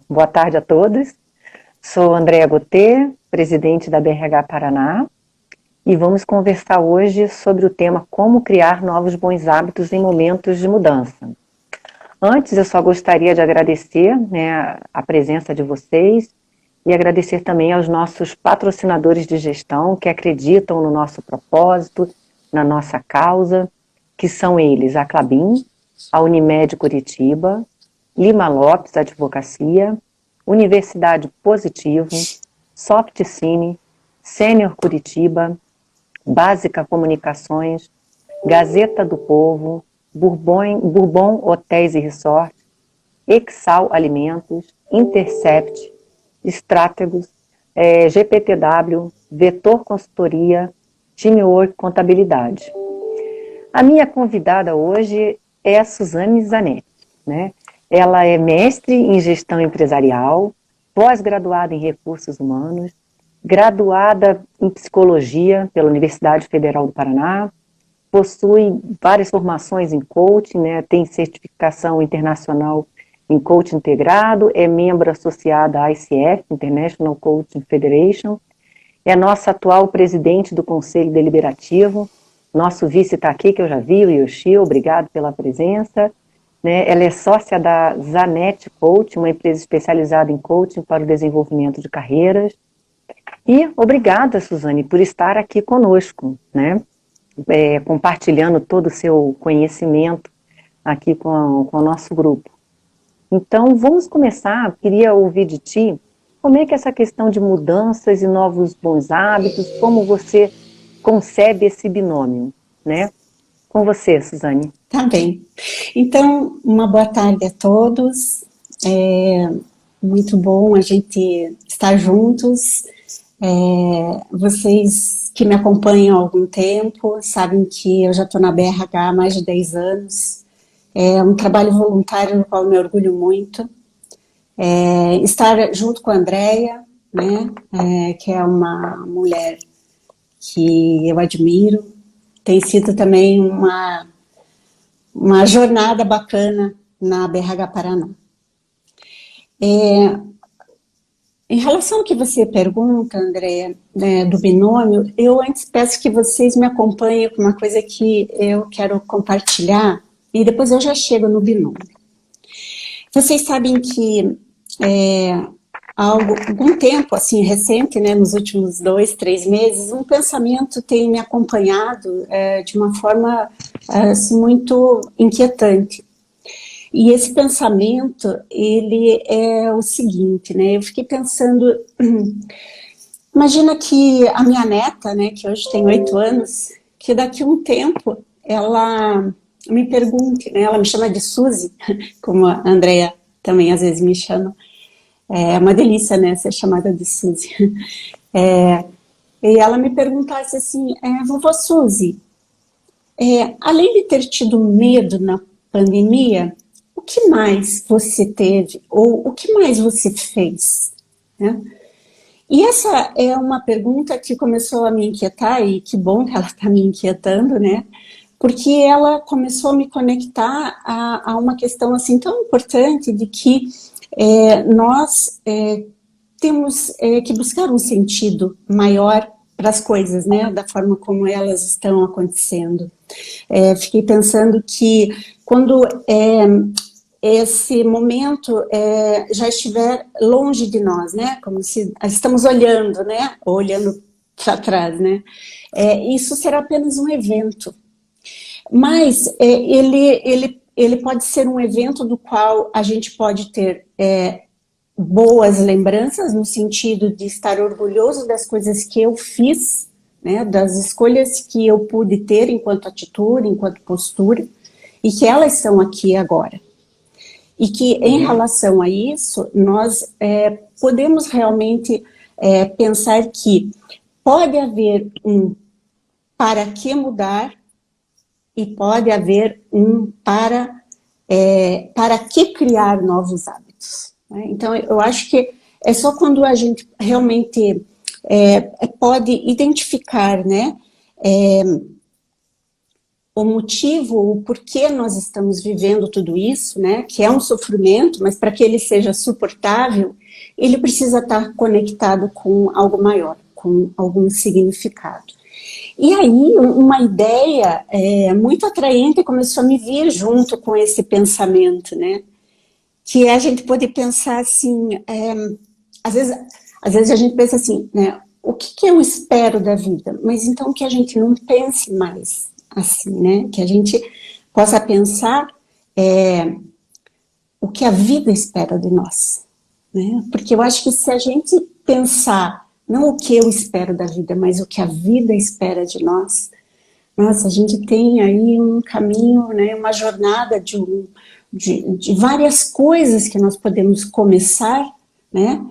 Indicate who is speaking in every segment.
Speaker 1: Boa tarde a todos. Sou Andréa Gotê, presidente da BRH Paraná, e vamos conversar hoje sobre o tema como criar novos bons hábitos em momentos de mudança. Antes, eu só gostaria de agradecer, a presença de vocês e agradecer também aos nossos patrocinadores de gestão que acreditam no nosso propósito, na nossa causa, que são eles a Klabin, a Unimed Curitiba, Lima Lopes Advocacia, Universidade Positivo, Softcine, Sênior Curitiba, Básica Comunicações, Gazeta do Povo, Bourbon Hotéis e Resorts, Exal Alimentos, Intercept, Stratégos, GPTW, Vetor Consultoria, Teamwork Contabilidade. A minha convidada hoje é a Suzane Zanetti, né? Ela é mestre em gestão empresarial, pós-graduada em recursos humanos, graduada em psicologia pela Universidade Federal do Paraná, possui várias formações em coaching, né? Tem certificação internacional em coaching integrado, é membro associada à ICF, International Coaching Federation, é nossa atual presidente do Conselho Deliberativo, nosso vice está aqui, que eu já vi, o Yoshi, obrigado pela presença. Né? Ela é sócia da Zanetti Coach, uma empresa especializada em coaching para o desenvolvimento de carreiras. E obrigada, Suzane, por estar aqui conosco, né? Compartilhando todo o seu conhecimento aqui com o nosso grupo. Então, vamos começar. Queria ouvir de ti como é que essa questão de mudanças e novos bons hábitos, como você concebe esse binômio, né? Com você, Suzane.
Speaker 2: Tá bem. Então, uma boa tarde a todos. É muito bom a gente estar juntos. Vocês que me acompanham há algum tempo sabem que eu já estou na BRH há mais de 10 anos. É um trabalho voluntário no qual eu me orgulho muito. Estar junto com a Andréa, né, que é uma mulher que eu admiro. Tem sido também uma jornada bacana na BRH Paraná. Em relação ao que você pergunta, Andréa, né, do binômio, eu antes peço que vocês me acompanhem com uma coisa que eu quero compartilhar e depois eu já chego no binômio. Vocês sabem que há algum tempo, assim, recente, né, nos últimos 2, 3 meses, um pensamento tem me acompanhado de uma forma assim, muito inquietante. E esse pensamento, ele é o seguinte, né, eu fiquei pensando, imagina que a minha neta, né, que hoje tem 8 anos, que daqui a um tempo ela me pergunte, né, ela me chama de Suzy, como a Andréa também às vezes me chama. É uma delícia, né, ser chamada de Suzy. E ela me perguntasse assim, vovó Suzy, além de ter tido medo na pandemia, o que mais você teve? Ou o que mais você fez? Né? E essa é uma pergunta que começou a me inquietar, e que bom que ela está me inquietando, né? Porque ela começou a me conectar a uma questão assim tão importante de que nós temos que buscar um sentido maior para as coisas, né, da forma como elas estão acontecendo. Fiquei pensando que quando esse momento já estiver longe de nós, né, como se estamos olhando, né, olhando para trás, né, isso será apenas um evento. Mas ele pode ser um evento do qual a gente pode ter boas lembranças, no sentido de estar orgulhoso das coisas que eu fiz, né, das escolhas que eu pude ter enquanto atitude, enquanto postura, e que elas são aqui agora. E que, em relação a isso, nós podemos realmente pensar que pode haver um para que mudar e pode haver um para que criar novos hábitos. Né? Então, eu acho que é só quando a gente realmente pode identificar, né, o motivo, o porquê nós estamos vivendo tudo isso, né, que é um sofrimento, mas para que ele seja suportável, ele precisa estar conectado com algo maior, com algum significado. E aí, uma ideia muito atraente começou a me vir junto com esse pensamento, né, que é a gente poder pensar assim, às vezes a gente pensa assim, né, o que eu espero da vida? Mas então que a gente não pense mais assim, né? Que a gente possa pensar o que a vida espera de nós, né? Porque eu acho que se a gente pensar não o que eu espero da vida, mas o que a vida espera de nós, nossa, a gente tem aí um caminho, né? Uma jornada de várias coisas que nós podemos começar, né?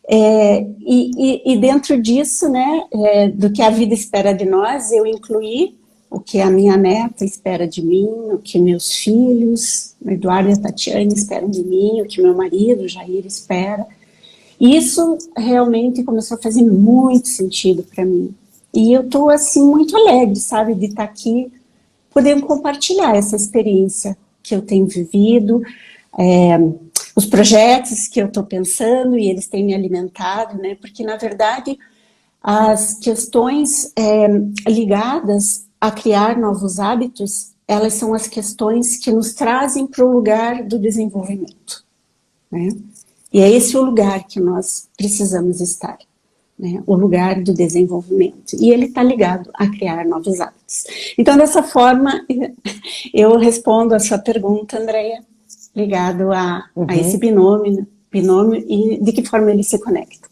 Speaker 2: E dentro disso, né, do que a vida espera de nós, eu incluí o que a minha neta espera de mim, o que meus filhos, o Eduardo e a Tatiane esperam de mim, o que meu marido, o Jair, espera. E isso realmente começou a fazer muito sentido para mim. E eu estou, assim, muito alegre, sabe, de estar aqui, podendo compartilhar essa experiência que eu tenho vivido, os projetos que eu estou pensando e eles têm me alimentado, né? Porque, na verdade, as questões ligadas a criar novos hábitos, elas são as questões que nos trazem para o lugar do desenvolvimento, né? E é esse o lugar que nós precisamos estar, né? O lugar do desenvolvimento. E ele está ligado a criar novos hábitos. Então, dessa forma, eu respondo a sua pergunta, Andréia, ligado a esse binômio e de que forma ele se conecta.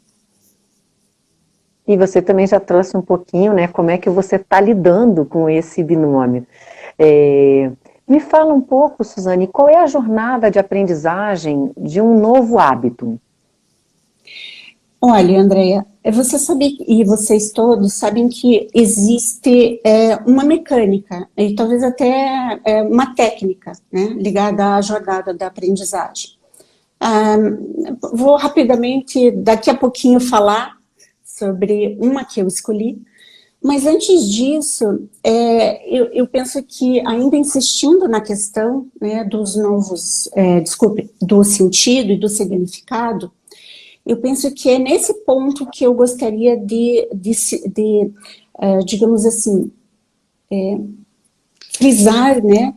Speaker 1: E você também já trouxe um pouquinho, né, como é que você está lidando com esse binômio. Me fala um pouco, Suzane, qual é a jornada de aprendizagem de um novo hábito?
Speaker 2: Olha, Andréia, você sabe, e vocês todos sabem que existe uma mecânica, e talvez até uma técnica, né, ligada à jornada da aprendizagem. Vou rapidamente, daqui a pouquinho, falar sobre uma que eu escolhi, mas antes disso, eu penso que, ainda insistindo na questão, né, dos novos, do sentido e do significado, eu penso que é nesse ponto que eu gostaria digamos assim, frisar, né,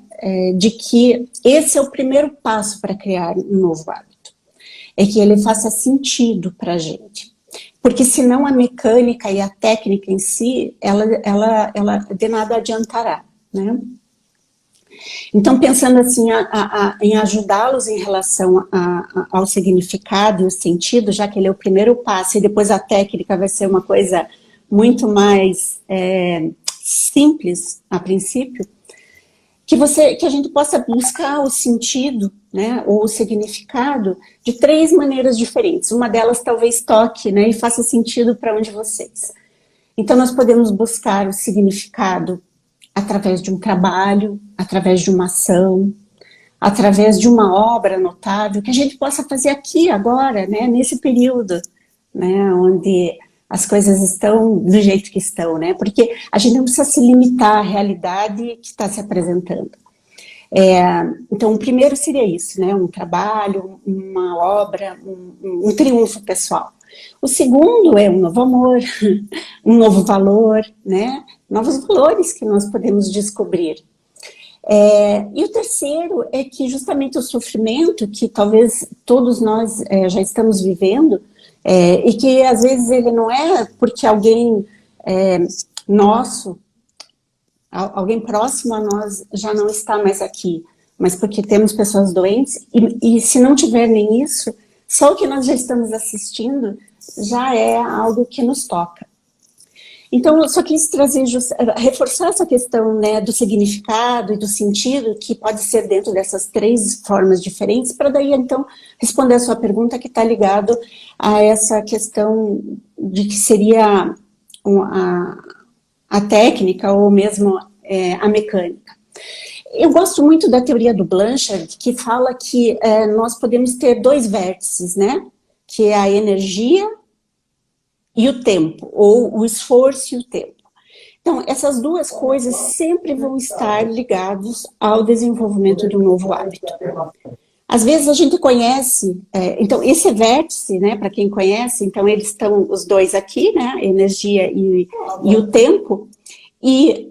Speaker 2: de que esse é o primeiro passo para criar um novo hábito. É que ele faça sentido para a gente. Porque senão a mecânica e a técnica em si, ela de nada adiantará, né? Então, pensando assim, em ajudá-los em relação ao significado e o sentido, já que ele é o primeiro passo e depois a técnica vai ser uma coisa muito mais simples a princípio, que a gente possa buscar o sentido, né, ou o significado de 3 maneiras diferentes. Uma delas talvez toque, né, e faça sentido para um de vocês. Então, nós podemos buscar o significado através de um trabalho, através de uma ação, através de uma obra notável, que a gente possa fazer aqui, agora, né, nesse período, né, onde as coisas estão do jeito que estão, né, porque a gente não precisa se limitar à realidade que está se apresentando. Então, o primeiro seria isso, né, um trabalho, uma obra, um triunfo pessoal. O segundo é um novo amor, um novo valor, né, novos valores que nós podemos descobrir. E o terceiro é que justamente o sofrimento, que talvez todos nós já estamos vivendo, e que às vezes ele não é porque alguém nosso, alguém próximo a nós já não está mais aqui, mas porque temos pessoas doentes, e se não tiver nem isso, só o que nós já estamos assistindo já é algo que nos toca. Então, eu só quis reforçar essa questão, né, do significado e do sentido, que pode ser dentro dessas 3 formas diferentes, para daí, então, responder a sua pergunta, que está ligado a essa questão de que seria a técnica ou mesmo a mecânica. Eu gosto muito da teoria do Blanchard, que fala que nós podemos ter 2 vértices, né, que é a energia e o tempo, ou o esforço e o tempo. Então, essas duas coisas sempre vão estar ligadas ao desenvolvimento de um novo hábito. Às vezes a gente conhece, então esse vértice, né, para quem conhece, então eles estão os dois aqui, né, a energia e o tempo, e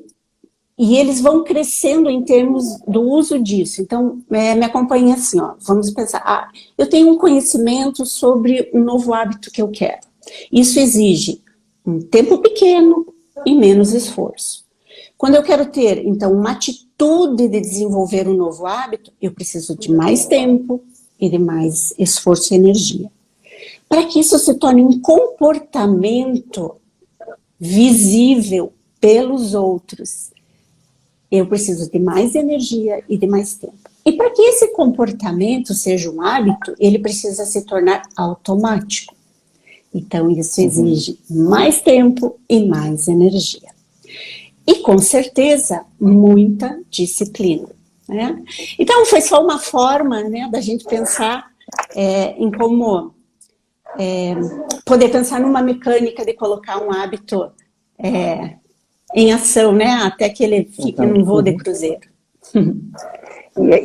Speaker 2: eles vão crescendo em termos do uso disso. Então, me acompanhe assim, ó, vamos pensar, eu tenho um conhecimento sobre um novo hábito que eu quero. Isso exige um tempo pequeno e menos esforço. Quando eu quero ter, então, uma atitude de desenvolver um novo hábito, eu preciso de mais tempo e de mais esforço e energia. Para que isso se torne um comportamento visível pelos outros, eu preciso de mais energia e de mais tempo. E para que esse comportamento seja um hábito, ele precisa se tornar automático. Então, isso exige mais tempo e mais energia. E, com certeza, muita disciplina, né? Então, foi só uma forma, né, da gente pensar em como poder pensar numa mecânica de colocar um hábito em ação, né, até que ele fique num voo de cruzeiro.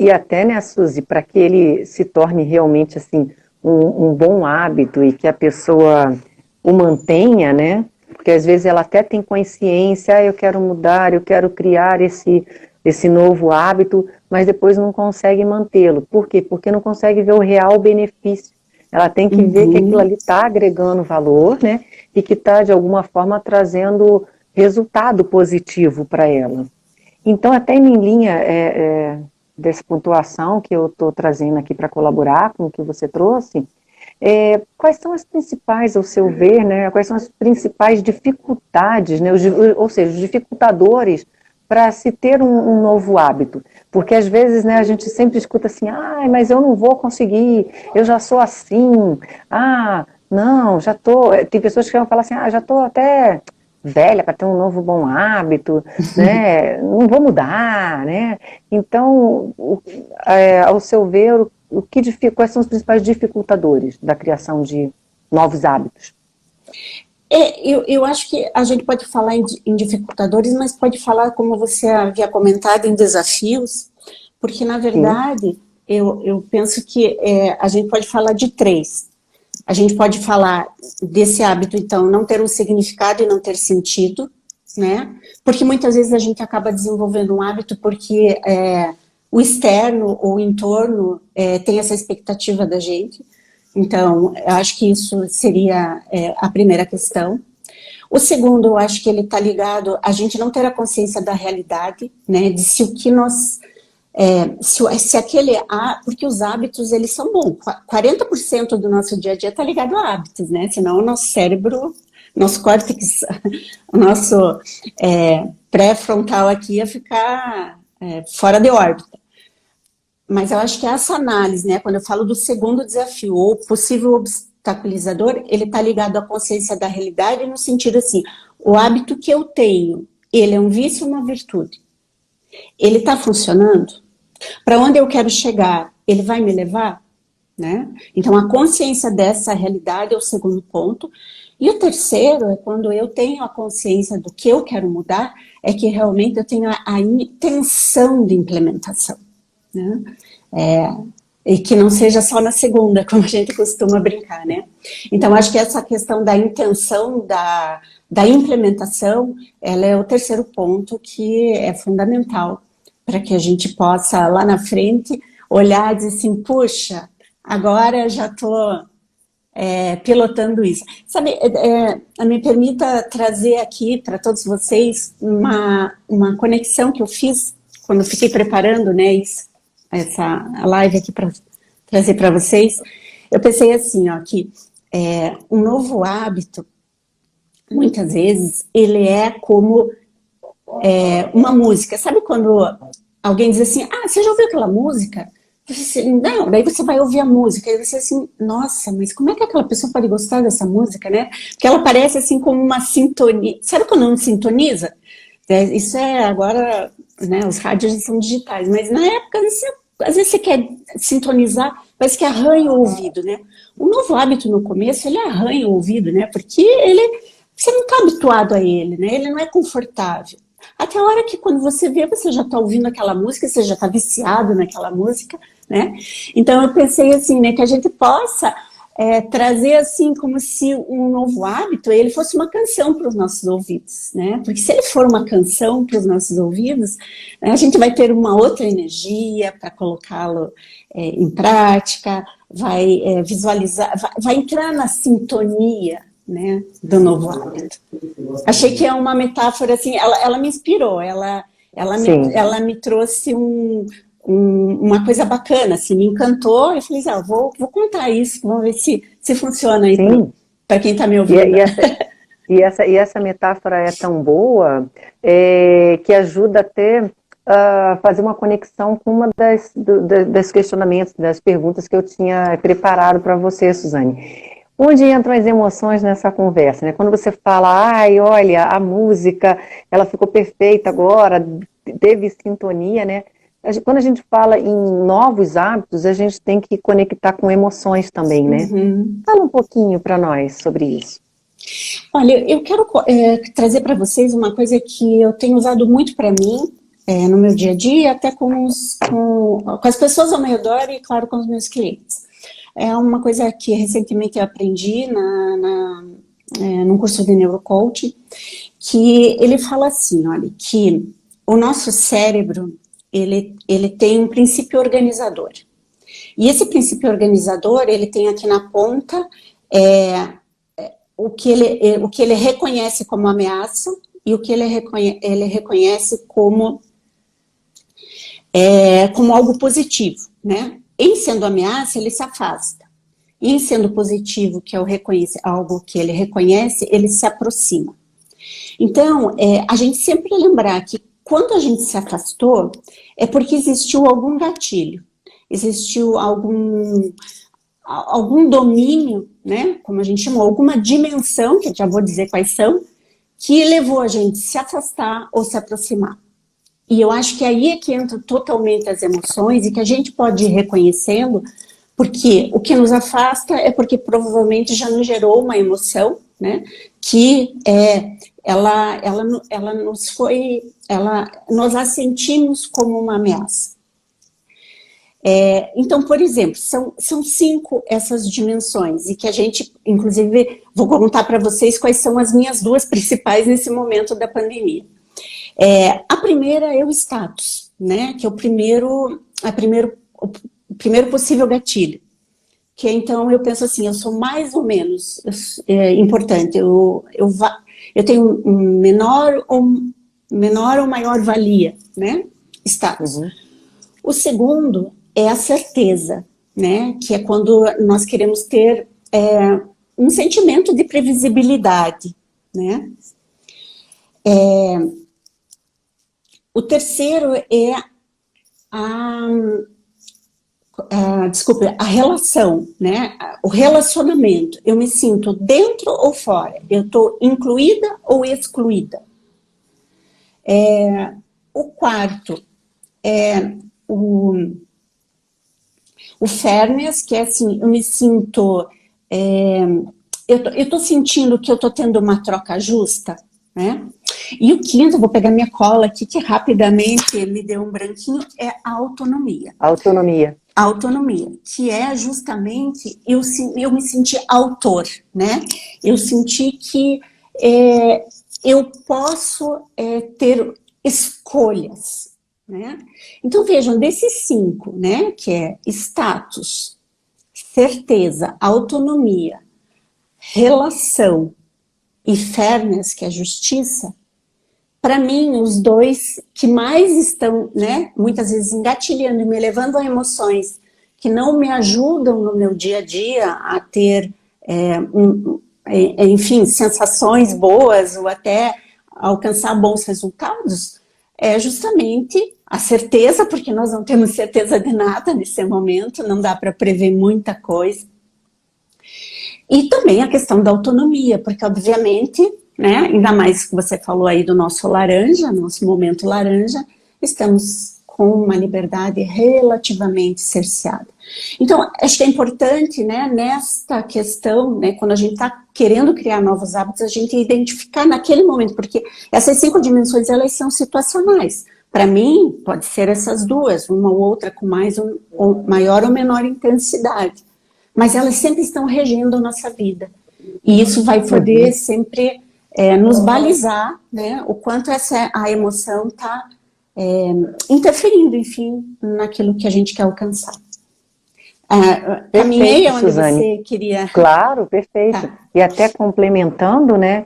Speaker 1: E até, né, Suzy, para que ele se torne realmente assim um bom hábito e que a pessoa o mantenha, né? Porque às vezes ela até tem consciência, eu quero mudar, eu quero criar esse novo hábito, mas depois não consegue mantê-lo. Por quê? Porque não consegue ver o real benefício. Ela tem que ver que aquilo ali está agregando valor, né? E que está, de alguma forma, trazendo resultado positivo para ela. Então, até em linha dessa pontuação que eu estou trazendo aqui para colaborar com o que você trouxe, quais são as principais, ao seu ver, né, quais são as principais dificuldades, né, ou seja, os dificultadores para se ter um novo hábito? Porque às vezes, né, a gente sempre escuta assim, mas eu não vou conseguir, eu já sou assim, não, já estou... Tem pessoas que vão falar assim, já estou até velha para ter um novo bom hábito, né, não vou mudar, né? Então, ao seu ver, quais são os principais dificultadores da criação de novos hábitos?
Speaker 2: Eu acho que a gente pode falar em dificultadores, mas pode falar, como você havia comentado, em desafios, porque, na verdade, eu penso que a gente pode falar de três. A gente pode falar desse hábito, então, não ter um significado e não ter sentido, né? Porque muitas vezes a gente acaba desenvolvendo um hábito porque o externo ou o entorno tem essa expectativa da gente. Então, eu acho que isso seria a primeira questão. O segundo, eu acho que ele está ligado a gente não ter a consciência da realidade, né? De se o que nós... se aquele... porque os hábitos, eles são bons. 40% do nosso dia a dia está ligado a hábitos, né? Senão o nosso cérebro, nosso córtex, o nosso pré-frontal aqui ia ficar fora de órbita. Mas eu acho que essa análise, né, quando eu falo do segundo desafio, ou possível obstaculizador, ele está ligado à consciência da realidade no sentido assim, o hábito que eu tenho, ele é um vício ou uma virtude? Ele está funcionando? Para onde eu quero chegar? Ele vai me levar? Né? Então, a consciência dessa realidade é o segundo ponto. E o terceiro é quando eu tenho a consciência do que eu quero mudar, é que realmente eu tenho a intenção de implementação. Né? E que não seja só na segunda, como a gente costuma brincar, né? Então, acho que essa questão da intenção, da implementação, ela é o terceiro ponto que é fundamental para que a gente possa, lá na frente, olhar e dizer assim, puxa, agora já estou pilotando isso. Sabe, me permita trazer aqui para todos vocês uma conexão que eu fiz quando eu fiquei preparando, né, essa live aqui para trazer para vocês. Eu pensei assim, ó, que um novo hábito, muitas vezes, ele é como uma música. Sabe quando alguém diz assim, você já ouviu aquela música? Você, não, daí você vai ouvir a música e você assim, nossa, mas como é que aquela pessoa pode gostar dessa música, né? Porque ela parece assim como uma sintonia. Sabe quando não sintoniza? Isso agora, né, os rádios já são digitais, mas na época, às vezes você quer sintonizar, parece que arranha o ouvido, né? O novo hábito no começo, ele arranha o ouvido, né? Porque ele você não está habituado a ele, né? Ele não é confortável. Até a hora que quando você vê, você já está ouvindo aquela música, você já está viciado naquela música, né? Então eu pensei assim, né, que a gente possa trazer assim como se um novo hábito ele fosse uma canção para os nossos ouvidos, né? Porque se ele for uma canção para os nossos ouvidos, né, a gente vai ter uma outra energia para colocá-lo em prática, vai visualizar, vai entrar na sintonia, né, do novo hábito. Achei que é uma metáfora assim, ela me inspirou, ela me trouxe uma coisa bacana, assim, me encantou. Eu falei, vou contar isso, vamos ver se funciona aí para quem está me ouvindo.
Speaker 1: E essa metáfora é tão boa que ajuda até a fazer uma conexão com uma das questionamentos, das perguntas que eu tinha preparado para você, Suzane. Onde entram as emoções nessa conversa, né? Quando você fala, olha, a música, ela ficou perfeita agora, teve sintonia, né? Quando a gente fala em novos hábitos, a gente tem que conectar com emoções também, né?
Speaker 2: Uhum.
Speaker 1: Fala um pouquinho para nós sobre isso.
Speaker 2: Olha, eu quero trazer para vocês uma coisa que eu tenho usado muito para mim, no meu dia a dia, até com as pessoas ao meu redor e, claro, com os meus clientes. É uma coisa que recentemente eu aprendi num curso de neurocoaching, que ele fala assim, olha, que o nosso cérebro, ele tem um princípio organizador. E esse princípio organizador, ele tem aqui na ponta o que ele reconhece como ameaça e o que ele reconhece como algo positivo, né? Em sendo ameaça, ele se afasta. Em sendo positivo, que é algo que ele reconhece, ele se aproxima. Então, a gente sempre lembrar que quando a gente se afastou, é porque existiu algum gatilho, existiu algum domínio, né, como a gente chamou, alguma dimensão, que eu já vou dizer quais são, que levou a gente a se afastar ou se aproximar. E eu acho que aí é que entram totalmente as emoções e que a gente pode ir reconhecendo, porque o que nos afasta é porque provavelmente já nos gerou uma emoção, né, que nós a sentimos como uma ameaça. Então, por exemplo, são 5 essas dimensões, e que a gente, inclusive, vou contar para vocês quais são as minhas 2 principais nesse momento da pandemia. A primeira é o status, né, que é o primeiro possível gatilho. Que então eu penso assim, eu sou mais ou menos importante, eu tenho um menor ou maior valia, né, status. Uhum. O segundo é a certeza, né, que é quando nós queremos ter um sentimento de previsibilidade, né. O terceiro é a relação, né? O relacionamento. Eu me sinto dentro ou fora? Eu estou incluída ou excluída? O quarto é o fairness, que é assim, eu me sinto... eu estou sentindo que eu estou tendo uma troca justa, né? E o quinto, vou pegar minha cola aqui, que rapidamente me deu um branquinho, é a autonomia.
Speaker 1: Autonomia.
Speaker 2: A autonomia, que é justamente eu me sentir autor, né? Eu senti que eu posso ter escolhas, né? Então vejam, desses 5, né? Que é status, certeza, autonomia, relação e fairness, que é justiça. Para mim, os 2 que mais estão, né, muitas vezes engatilhando e me levando a emoções que não me ajudam no meu dia a dia a ter, enfim, sensações boas ou até alcançar bons resultados, é justamente a certeza, porque nós não temos certeza de nada nesse momento, não dá para prever muita coisa. E também a questão da autonomia, porque obviamente... né? Ainda mais que você falou aí do nosso laranja, nosso momento laranja, estamos com uma liberdade relativamente cerceada. Então, acho que é importante, né, nesta questão, né, quando a gente está querendo criar novos hábitos, a gente identificar naquele momento, porque essas 5 dimensões, elas são situacionais. Para mim, pode ser essas duas, uma ou outra com maior ou menor intensidade, mas elas sempre estão regendo a nossa vida. E isso vai poder sempre nos balizar, né, o quanto a emoção está interferindo, enfim, naquilo que a gente quer alcançar. Caminhei onde
Speaker 1: Suzane.
Speaker 2: você queria...
Speaker 1: Claro, perfeito.
Speaker 2: Tá.
Speaker 1: E até complementando, né,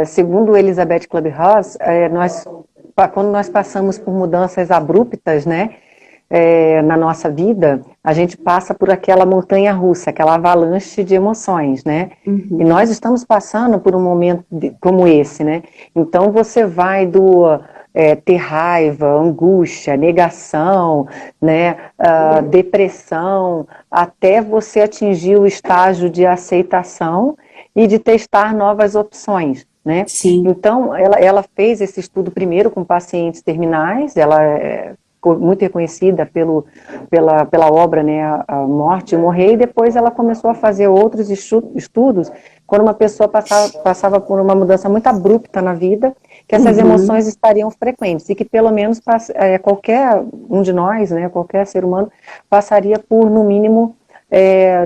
Speaker 1: segundo Elizabeth Kubler-Ross, quando nós passamos por mudanças abruptas, né, na nossa vida, a gente passa por aquela montanha-russa, aquela avalanche de emoções, né?
Speaker 2: Uhum.
Speaker 1: E nós estamos passando por um momento como esse, né? Então você vai ter raiva, angústia, negação, né, depressão, até você atingir o estágio de aceitação e de testar novas opções, né?
Speaker 2: Sim.
Speaker 1: Então, ela fez esse estudo primeiro com pacientes terminais, ela ficou muito reconhecida pela obra, né, a Morte e Morrer, e depois ela começou a fazer outros estudos quando uma pessoa passava por uma mudança muito abrupta na vida, que essas emoções estariam frequentes, e que pelo menos qualquer um de nós, né, qualquer ser humano, passaria por, no mínimo,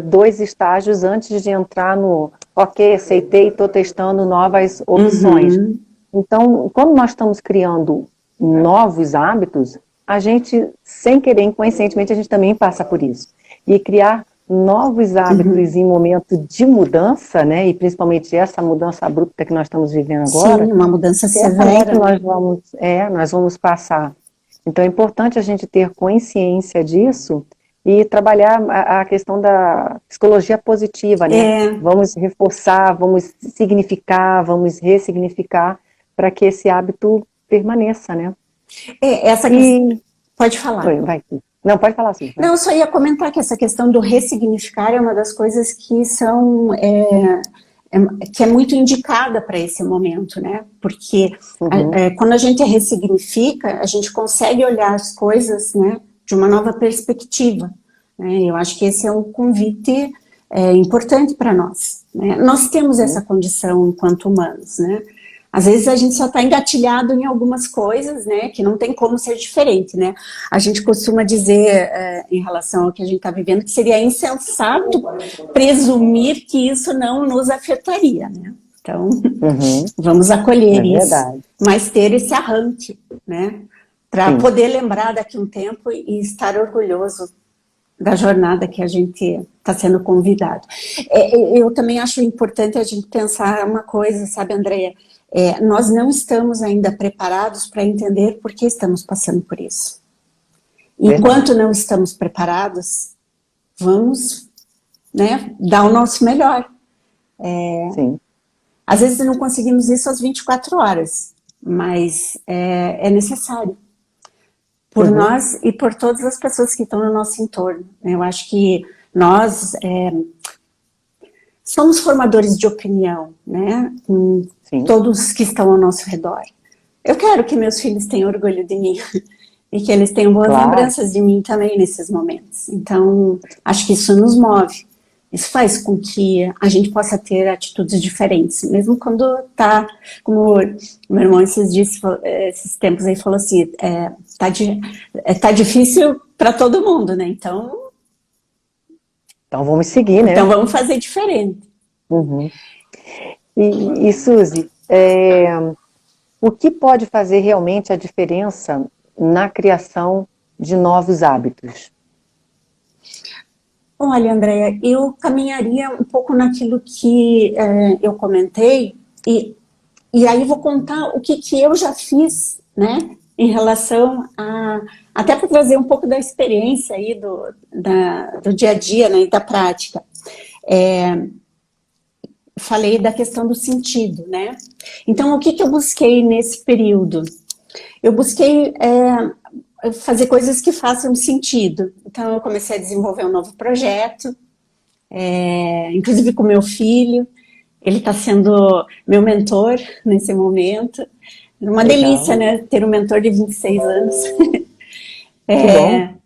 Speaker 1: 2 estágios antes de entrar no ok, aceitei, estou testando novas opções. Então, quando nós estamos criando novos hábitos, a gente, sem querer, inconscientemente, a gente também passa por isso. E criar novos hábitos em momento de mudança, né, e principalmente essa mudança abrupta que nós estamos vivendo agora.
Speaker 2: Sim, uma mudança severa.
Speaker 1: Nós vamos passar. Então é importante a gente ter consciência disso e trabalhar a questão da psicologia positiva, né? Vamos reforçar, vamos significar, vamos ressignificar para que esse hábito permaneça, né?
Speaker 2: Pode falar.
Speaker 1: Vai. Não, pode falar sim.
Speaker 2: Não, eu só ia comentar que essa questão do ressignificar é uma das coisas que que é muito indicada para esse momento, né? Porque quando a gente ressignifica, a gente consegue olhar as coisas, né, de uma nova perspectiva, né? Eu acho que esse é um convite importante para nós, né? Nós temos essa condição enquanto humanos, né? Às vezes a gente só está engatilhado em algumas coisas, né, que não tem como ser diferente, né? A gente costuma dizer, em relação ao que a gente está vivendo, que seria insensato presumir que isso não nos afetaria, né? Então, vamos acolher isso, mas ter esse arranque, né, para poder lembrar daqui a um tempo e estar orgulhoso da jornada que a gente está sendo convidado. Eu também acho importante a gente pensar uma coisa, sabe, Andréia? Nós não estamos ainda preparados para entender por que estamos passando por isso. Enquanto não estamos preparados, vamos, né, dar o nosso melhor. Às vezes não conseguimos isso às 24 horas, mas é necessário. Por nós e por todas as pessoas que estão no nosso entorno. Eu acho que nós somos formadores de opinião, né? Todos que estão ao nosso redor. Eu quero que meus filhos tenham orgulho de mim e que eles tenham boas lembranças de mim também nesses momentos. Então, acho que isso nos move. Isso faz com que a gente possa ter atitudes diferentes, mesmo quando tá, como meu irmão esses tempos aí falou assim, tá difícil para todo mundo, né? Então
Speaker 1: vamos seguir, né?
Speaker 2: Então vamos fazer diferente.
Speaker 1: E Suzy, o que pode fazer realmente a diferença na criação de novos hábitos?
Speaker 2: Olha, Andréia, eu caminharia um pouco naquilo que eu comentei e aí vou contar o que eu já fiz, né, em relação a... Até para trazer um pouco da experiência aí do dia a dia, né, e da prática. Falei da questão do sentido, né? Então, o que eu busquei nesse período? Eu busquei fazer coisas que façam sentido. Então, eu comecei a desenvolver um novo projeto, inclusive com meu filho. Ele está sendo meu mentor nesse momento. Uma delícia, né? Ter um mentor de 26 anos.
Speaker 1: Que bom.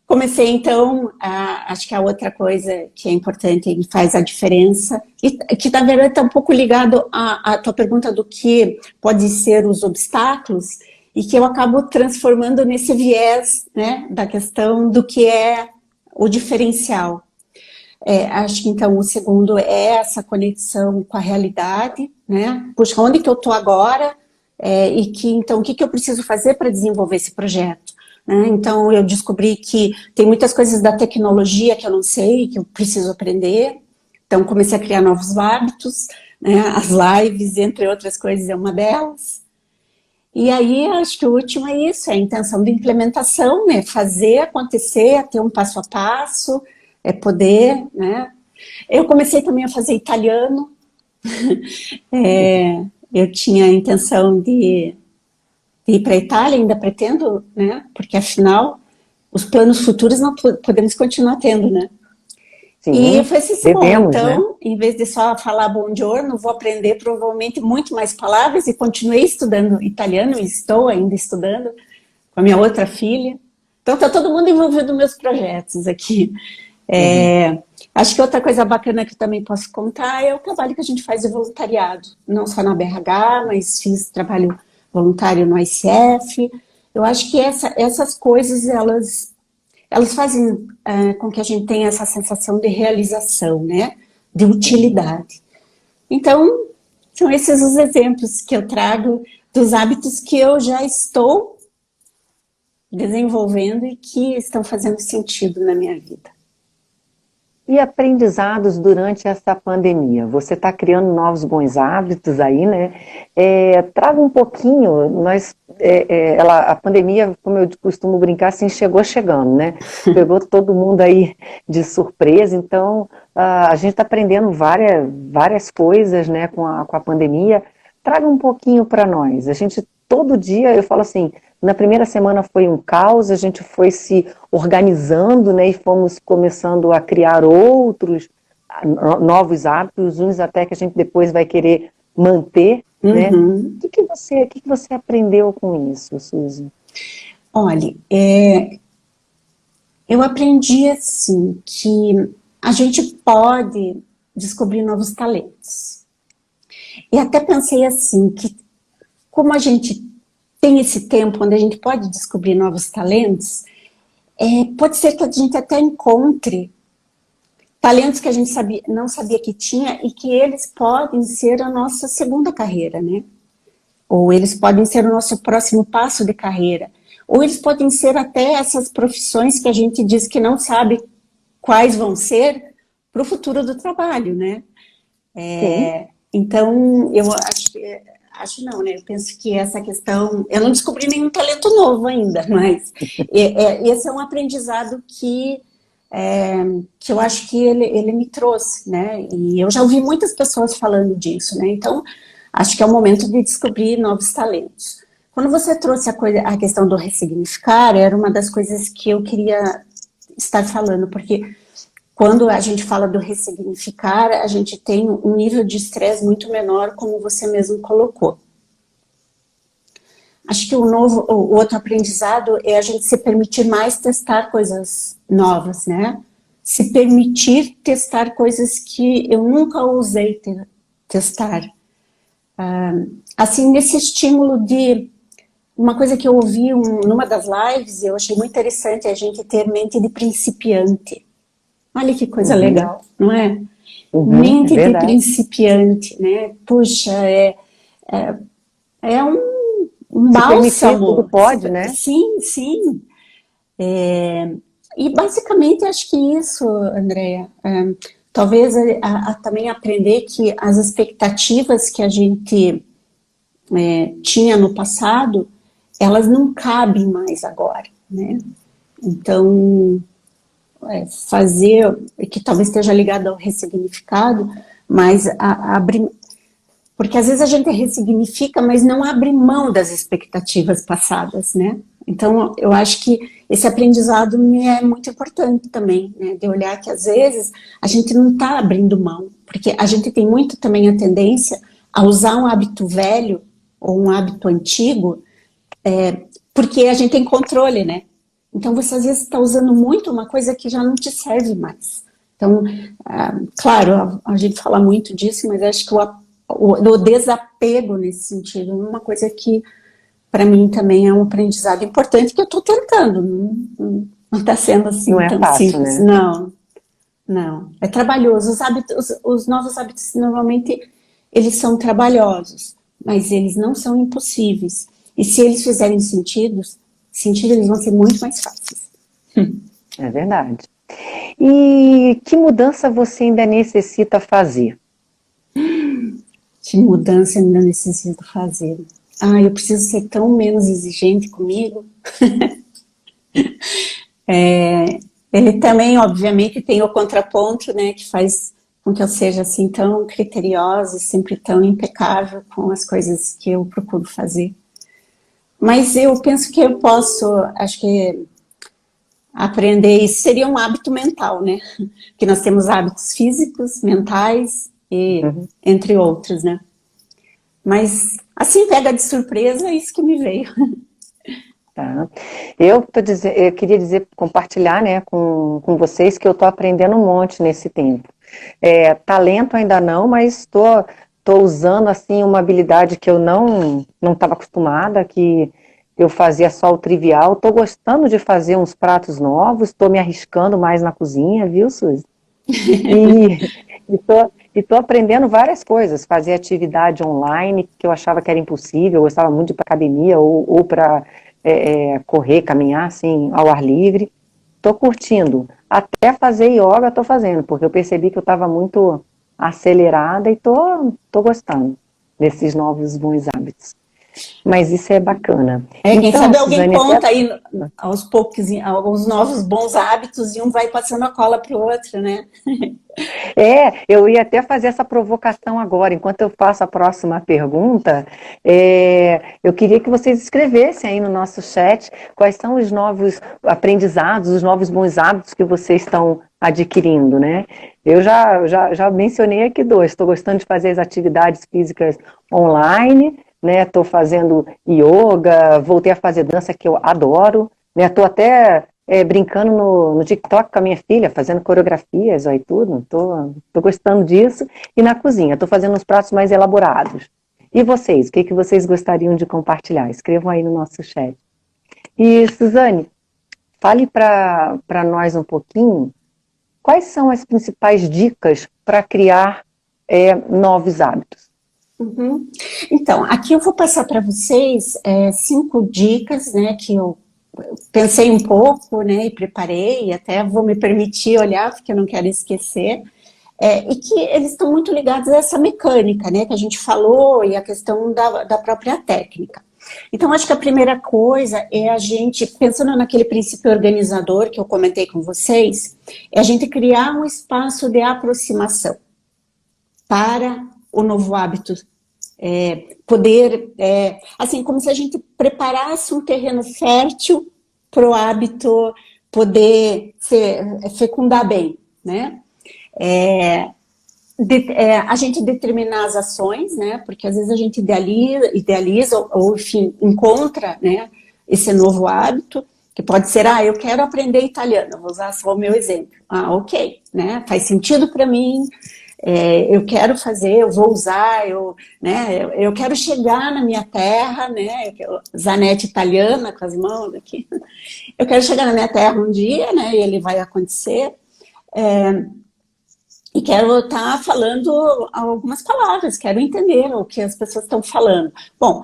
Speaker 2: Comecei, então, acho que a outra coisa que é importante e faz a diferença, e que na verdade está um pouco ligado à tua pergunta do que pode ser os obstáculos, e que eu acabo transformando nesse viés, né, da questão do que é o diferencial. Acho que, então, o segundo é essa conexão com a realidade, né? Puxa, onde que eu estou agora? E que, então, o que eu preciso fazer para desenvolver esse projeto? Né? Então, eu descobri que tem muitas coisas da tecnologia que eu não sei, que eu preciso aprender. Então, comecei a criar novos hábitos, né? As lives, entre outras coisas, é uma delas. E aí, acho que o último é isso, é a intenção de implementação, né? Fazer acontecer, ter um passo a passo, é poder, né? Eu comecei também a fazer italiano. Eu tinha a intenção de ir para a Itália, ainda pretendo, né? Porque afinal, os planos futuros não podemos continuar tendo, né? E eu
Speaker 1: Sim,
Speaker 2: falei assim, bom,
Speaker 1: devemos, né?
Speaker 2: então, em vez de só falar buongiorno, vou aprender provavelmente muito mais palavras, e continuei estudando italiano, e estou ainda estudando com a minha outra filha. Então, está todo mundo envolvido nos meus projetos aqui.
Speaker 1: Uhum.
Speaker 2: Acho que outra coisa bacana que eu também posso contar é o trabalho que a gente faz de voluntariado, não só na BRH, mas fiz trabalho voluntário no ICF. Eu acho que essas coisas, elas fazem com que a gente tenha essa sensação de realização, né? De utilidade. Então, são esses os exemplos que eu trago dos hábitos que eu já estou desenvolvendo e que estão fazendo sentido na minha vida.
Speaker 1: E aprendizados durante essa pandemia? Você está criando novos bons hábitos aí, né? Traga um pouquinho, a pandemia, como eu costumo brincar, assim, chegou chegando, né? Pegou todo mundo aí de surpresa, então a gente está aprendendo várias coisas, né, com a pandemia. Traga um pouquinho para nós. A gente, todo dia, eu falo assim, na primeira semana foi um caos, a gente foi se organizando, né, e fomos começando a criar outros novos hábitos, uns até que a gente depois vai querer manter, né?
Speaker 2: Uhum.
Speaker 1: O que você aprendeu com isso, Suzy?
Speaker 2: Olha, eu aprendi assim que a gente pode descobrir novos talentos. E até pensei assim que como a gente tem esse tempo onde a gente pode descobrir novos talentos, pode ser que a gente até encontre talentos que a gente não sabia que tinha e que eles podem ser a nossa segunda carreira, né? Ou eles podem ser o nosso próximo passo de carreira. Ou eles podem ser até essas profissões que a gente diz que não sabe quais vão ser para o futuro do trabalho, né?
Speaker 1: Sim.
Speaker 2: Então, eu acho não, né? Eu penso que essa questão... Eu não descobri nenhum talento novo ainda, mas esse é um aprendizado que eu acho que ele me trouxe, né? E eu já ouvi muitas pessoas falando disso, né? Então, acho que é o momento de descobrir novos talentos. Quando você trouxe a questão do ressignificar, era uma das coisas que eu queria estar falando, porque quando a gente fala do ressignificar, a gente tem um nível de estresse muito menor, como você mesmo colocou. Acho que o outro aprendizado é a gente se permitir mais testar coisas novas, né? Se permitir testar coisas que eu nunca ousei testar. Assim, nesse estímulo de... Uma coisa que eu ouvi numa das lives, eu achei muito interessante, é a gente ter mente de principiante. Olha que coisa legal, não é?
Speaker 1: É
Speaker 2: Mente de
Speaker 1: verdade.
Speaker 2: principiante, né? Puxa, é um
Speaker 1: Se permitir, tudo
Speaker 2: bálsamo.
Speaker 1: pode, né?
Speaker 2: Sim, sim. E basicamente acho que isso, Andréa, talvez também aprender que as expectativas que a gente tinha no passado, elas não cabem mais agora, né? Então, fazer, que talvez esteja ligado ao ressignificado, mas abrir, porque às vezes a gente ressignifica, mas não abre mão das expectativas passadas, né? Então, eu acho que esse aprendizado me é muito importante também, né? De olhar que às vezes a gente não está abrindo mão, porque a gente tem muito também a tendência a usar um hábito velho ou um hábito antigo, porque a gente tem controle, né? Então, você às vezes está usando muito uma coisa que já não te serve mais. Então, claro, a gente fala muito disso, mas acho que o desapego nesse sentido é uma coisa que, para mim, também é um aprendizado importante que eu estou tentando. Não está sendo assim
Speaker 1: Não é
Speaker 2: tão
Speaker 1: fácil,
Speaker 2: simples.
Speaker 1: né?
Speaker 2: Não, não. É trabalhoso. Os novos hábitos, normalmente, eles são trabalhosos, mas eles não são impossíveis. E se eles fizerem sentido, eles vão ser muito mais fáceis.
Speaker 1: É verdade. E que mudança você ainda necessita fazer?
Speaker 2: Que mudança eu ainda necessito fazer? Eu preciso ser tão menos exigente comigo. Ele também, obviamente, tem o contraponto, né, que faz com que eu seja assim tão criteriosa e sempre tão impecável com as coisas que eu procuro fazer. Mas eu penso que eu posso, acho que aprender isso seria um hábito mental, né? Que nós temos hábitos físicos, mentais e
Speaker 1: Uhum.
Speaker 2: entre outros, né? Mas assim, pega de surpresa, é isso que me veio.
Speaker 1: Tá. Eu queria dizer, compartilhar, né, com vocês que eu estou aprendendo um monte nesse tempo. Talento ainda não, mas estou usando assim uma habilidade que eu não estava acostumada, que eu fazia só o trivial. Estou gostando de fazer uns pratos novos, estou me arriscando mais na cozinha, viu, Suzy? E tô aprendendo várias coisas, fazer atividade online, que eu achava que era impossível, eu gostava muito de ir para academia ou para correr, caminhar, assim, ao ar livre. Estou curtindo. Até fazer yoga estou fazendo, porque eu percebi que eu estava muito acelerada e tô gostando desses novos bons hábitos. Mas isso é bacana.
Speaker 2: Quem
Speaker 1: Então,
Speaker 2: sabe alguém
Speaker 1: Suzane, até
Speaker 2: conta aí aos poucos alguns novos bons hábitos e um vai passando a cola para o outro, né?
Speaker 1: Eu ia até fazer essa provocação agora, enquanto eu faço a próxima pergunta, eu queria que vocês escrevessem aí no nosso chat quais são os novos aprendizados, os novos bons hábitos que vocês estão adquirindo, né? Eu já mencionei aqui dois, estou gostando de fazer as atividades físicas online, né? Estou fazendo yoga, voltei a fazer dança que eu adoro, né? Estou até brincando no TikTok com a minha filha, fazendo coreografias e tudo, tô gostando disso. E na cozinha, tô fazendo uns pratos mais elaborados. E vocês, o que vocês gostariam de compartilhar? Escrevam aí no nosso chat. E, Suzane, fale para nós um pouquinho, quais são as principais dicas para criar novos hábitos?
Speaker 2: Uhum. Então, aqui eu vou passar para vocês 5 dicas, né, que eu pensei um pouco, né, e preparei, e até vou me permitir olhar, porque eu não quero esquecer, e que eles estão muito ligados a essa mecânica, né, que a gente falou, e a questão da própria técnica. Então, acho que a primeira coisa é a gente, pensando naquele princípio organizador que eu comentei com vocês, é a gente criar um espaço de aproximação para o novo hábito poder, assim, como se a gente preparasse um terreno fértil para o hábito poder fecundar bem, né? A gente determinar as ações, né? Porque às vezes a gente idealiza ou enfim, encontra, né, esse novo hábito, que pode ser, eu quero aprender italiano, vou usar só o meu exemplo. Ok, né? Faz sentido para mim, eu quero fazer, eu vou usar, eu quero chegar na minha terra, né? Zanetti italiana com as mãos aqui. Eu quero chegar na minha terra um dia, né? E ele vai acontecer. E quero estar falando algumas palavras, quero entender o que as pessoas estão falando. Bom,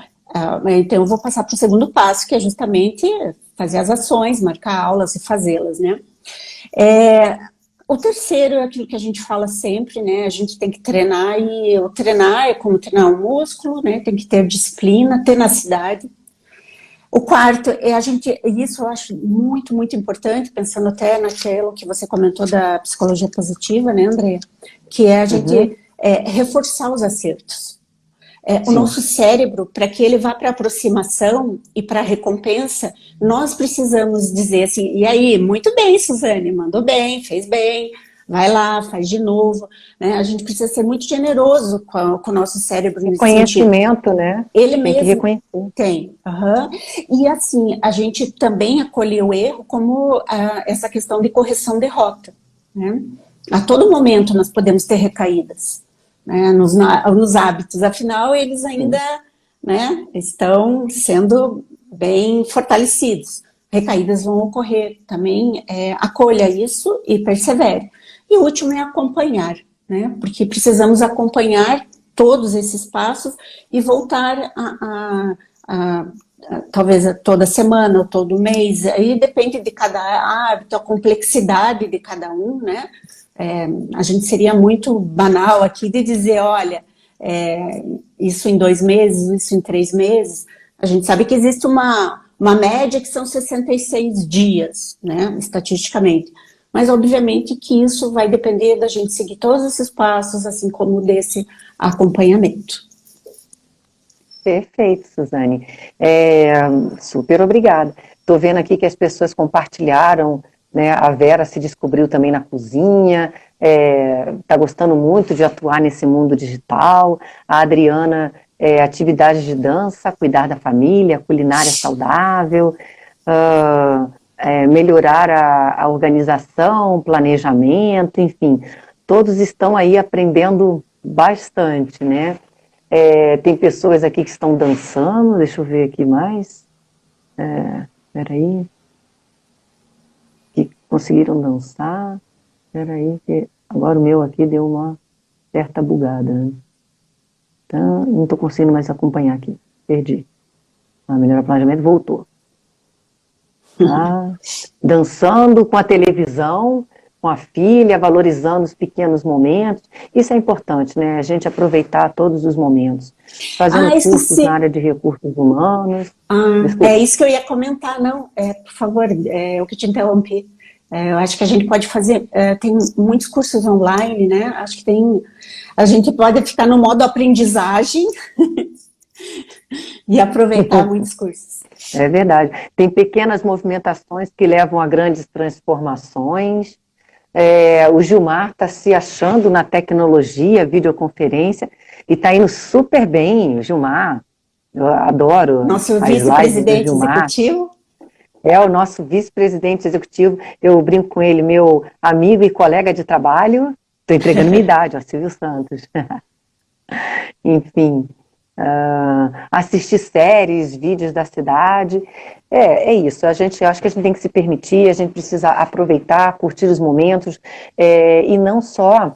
Speaker 2: então eu vou passar para o segundo passo, que é justamente fazer as ações, marcar aulas e fazê-las, né? O terceiro é aquilo que a gente fala sempre, né? A gente tem que treinar, e o treinar é como treinar um músculo, né? Tem que ter disciplina, tenacidade. O quarto é isso eu acho muito, muito importante, pensando até naquilo que você comentou da psicologia positiva, né, Andrea? Que é a gente reforçar os acertos. O nosso cérebro, para que ele vá para a aproximação e para a recompensa, nós precisamos dizer assim, e aí, muito bem, Suzane, mandou bem, fez bem, vai lá, faz de novo, né? A gente precisa ser muito generoso com o nosso cérebro nesse sentido.
Speaker 1: Reconhecimento, né?
Speaker 2: Ele
Speaker 1: Tem que
Speaker 2: mesmo
Speaker 1: reconhecer.
Speaker 2: tem. Aham. E assim, a gente também acolheu o erro como essa questão de correção de rota, né? A todo momento nós podemos ter recaídas, né, nos hábitos, afinal eles ainda,
Speaker 1: Sim.
Speaker 2: né, estão sendo bem fortalecidos. Recaídas vão ocorrer também, acolha isso e persevere. E o último é acompanhar, né, porque precisamos acompanhar todos esses passos e voltar talvez toda semana ou todo mês, aí depende de cada hábito, a complexidade de cada um, né? A gente seria muito banal aqui de dizer, olha, isso em 2 meses, isso em 3 meses. A gente sabe que existe uma média que são 66 dias, né, estatisticamente. Mas, obviamente, que isso vai depender da gente seguir todos esses passos, assim como desse acompanhamento.
Speaker 1: Perfeito, Suzane. É, super obrigada. Estou vendo aqui que as pessoas compartilharam, né? A Vera se descobriu também na cozinha, está gostando muito de atuar nesse mundo digital. A Adriana, atividades de dança, cuidar da família, culinária saudável, melhorar a organização, planejamento, enfim. Todos estão aí aprendendo bastante, né? Tem pessoas aqui que estão dançando, deixa eu ver aqui mais. Peraí. Que conseguiram dançar. Peraí, que agora o meu aqui deu uma certa bugada, né? Então, não estou conseguindo mais acompanhar aqui. Perdi. Melhorar o planejamento, voltou. Tá? Dançando com a televisão, com a filha, valorizando os pequenos momentos. Isso é importante, né? A gente aproveitar todos os momentos. Fazendo cursos na área de recursos humanos.
Speaker 2: É isso que eu ia comentar, não. Por favor, eu que te interrompi. Eu acho que a gente pode fazer, tem muitos cursos online, né? Acho que a gente pode ficar no modo aprendizagem e aproveitar muitos cursos.
Speaker 1: É verdade. Tem pequenas movimentações que levam a grandes transformações. O Gilmar está se achando na tecnologia, videoconferência, e está indo super bem, o Gilmar. Eu adoro
Speaker 2: nosso
Speaker 1: as lives do
Speaker 2: vice-presidente
Speaker 1: Gilmar.
Speaker 2: executivo.
Speaker 1: É o nosso vice-presidente executivo. Eu brinco com ele, meu amigo e colega de trabalho. Estou entregando minha idade, ó, Silvio Santos. Enfim, assistir séries, vídeos da cidade. É isso, acho que a gente tem que se permitir, a gente precisa aproveitar, curtir os momentos, e não só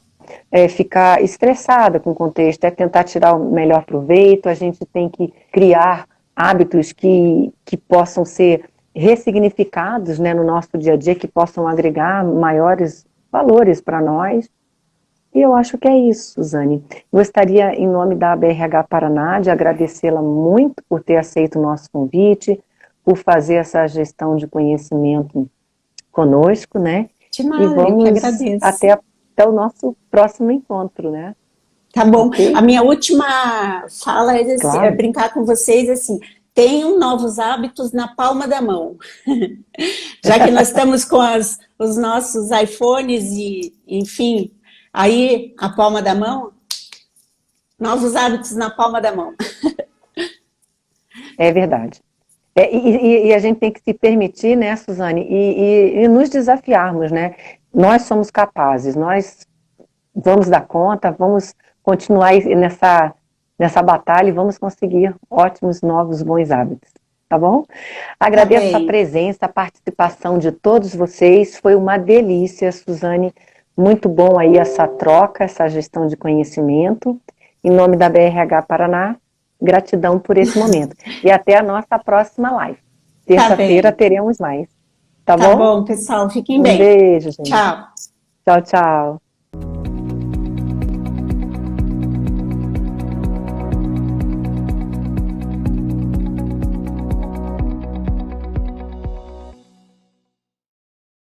Speaker 1: ficar estressada com o contexto, tentar tirar o melhor proveito. A gente tem que criar hábitos que possam ser ressignificados, né, no nosso dia a dia, que possam agregar maiores valores para nós. E eu acho que é isso, Suzane. Gostaria, em nome da BRH Paraná, de agradecê-la muito por ter aceito o nosso convite, por fazer essa gestão de conhecimento conosco, né?
Speaker 2: De nada,
Speaker 1: e vamos
Speaker 2: eu que agradeço.
Speaker 1: até o nosso próximo encontro, né?
Speaker 2: Tá bom.
Speaker 1: Okay?
Speaker 2: A minha última fala é brincar com vocês assim, tenham novos hábitos na palma da mão. Já que nós estamos com os nossos iPhones e, enfim, aí a palma da mão, novos hábitos na palma da mão.
Speaker 1: É verdade. E a gente tem que se permitir, né, Suzane, e nos desafiarmos, né? Nós somos capazes, nós vamos dar conta, vamos continuar nessa batalha e vamos conseguir ótimos, novos, bons hábitos, tá bom? Agradeço a presença, a participação de todos vocês, foi uma delícia, Suzane, muito bom aí essa troca, essa gestão de conhecimento. Em nome da BRH Paraná, gratidão por esse momento. E até a nossa próxima live. Terça-feira teremos mais. Tá bom?
Speaker 2: Tá bom, pessoal. Fiquem bem.
Speaker 1: Um beijo, gente.
Speaker 2: Tchau.
Speaker 1: Tchau, tchau.